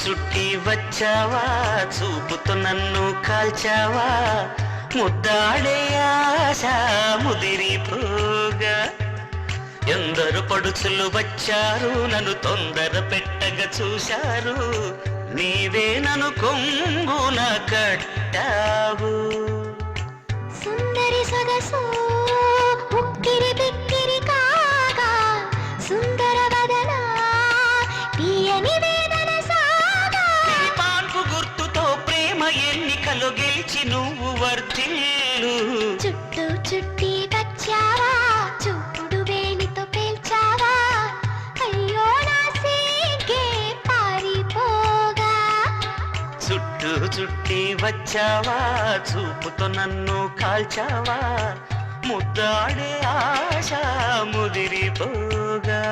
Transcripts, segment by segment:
చుట్టి వచ్చావా, చూపుతో నన్ను కాల్చావా, ముద్దాడే ఆశ ముదిరిపోగా. ఎందరు పడుచులు వచ్చారు, నన్ను తొందర పెట్టగా చూశారు, నీవే నన్ను కొంగున కట్టావు. సుందరి సొగసు ఉక్కిరి బిక్కిరి కాగా, సుందర వదన తీయని వేదన సాగా. పాన్పు గుర్తుతో ప్రేమ ఎన్నికలు గెలిచి నువ్వు వర్ధిల్లు. చుట్టూ చుట్టి వచ్చావా, చూపుడు వేలితో పేల్చావా, అయ్యో నా సిగ్గే పారిపోగా. చుట్టూ చుట్టి వచ్చావా, చూపుతో నన్ను కాల్చావా, ముద్దాడే ఆశ ముదిరిపోగా.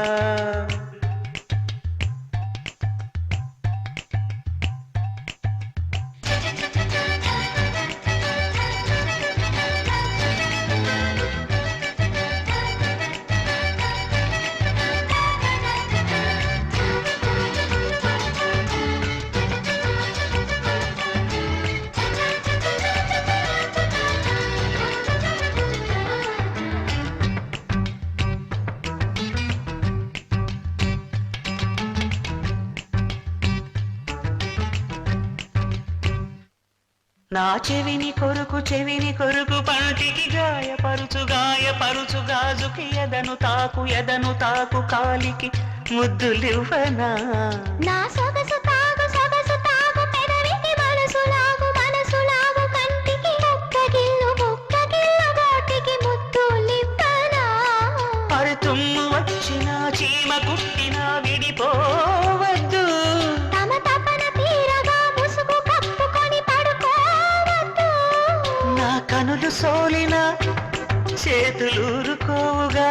నా చెవిని కొరుకు పంటికి గాయపరుచు గాజుకి ఎదను తాకు కాలికి ముద్దులివ్వనా. నా సొగసు తాగు పెదవికి మనసు లాగు కంటికి ముక్కగిల్లు గోటికి ముద్దులివ్వనా. పరుతుమ్ము వచ్చిన చీమ కుట్టిన విడిపోవద్దు. తమ తపన తీరగా ముసుగు కప్పుకొని పడుకోవద్దు. నా కనులు సోలిన చేతులూరుకోవుగా.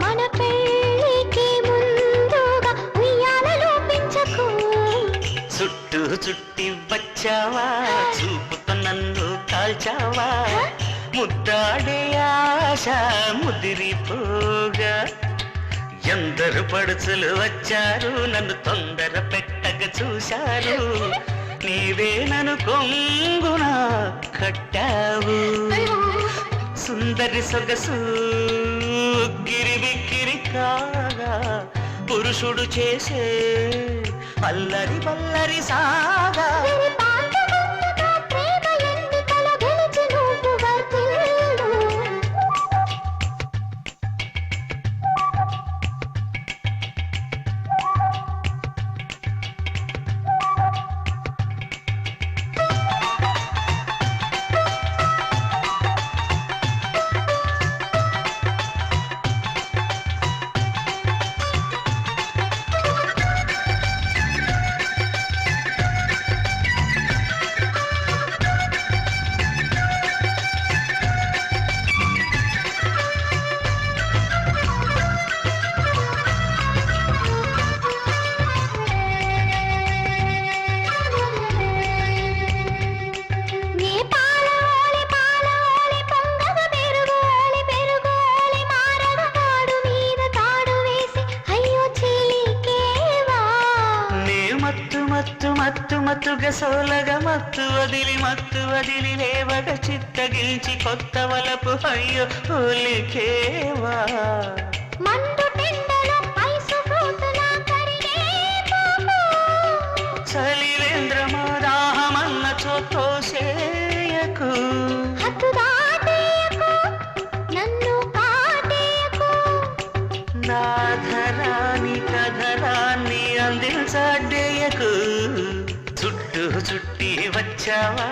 మన పెళ్ళికి ముందుగా ఉయ్యాలలో పెంచకు. చుట్టూ చుట్టి వచ్చావా, చూపుతో నన్ను కాల్చావా, ముద్దాడే ఆశ ముదిరిపోగా. ఎందరు పడుచులు వచ్చారు, నన్ను తొందర పెట్టగా చూశారు, నీవే నన్ను కొంగున కట్టావు. సుందరి సొగసు గిరిబిక్కిరి కాగా, పురుషుడు చేసే అల్లరి బల్లరి సాగా. ప్రేమ ఎన్నికల గెలిచి నువ్వు వర్ధిల్లు. మత్తుగా సోలగా మత్తు వదిలి లేవగా చిత్తగించి కొత్త వలపు అయ్యో ఒలికేవా. చలివేంద్రమా దాహమన్న చోతోసేయకు. నాధరాని కధరాన్ని అందించడేయకు. చుట్టూ చుట్టి వచ్చావా,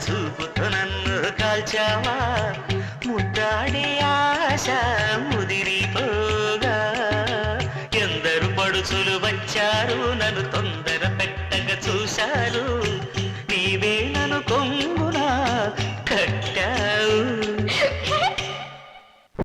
చూపుతో నన్ను కాల్చావా, ముద్దాడే ఆశ ముదిరిపోగా. ఎందరు పడుచులు వచ్చారు, నన్ను తొందర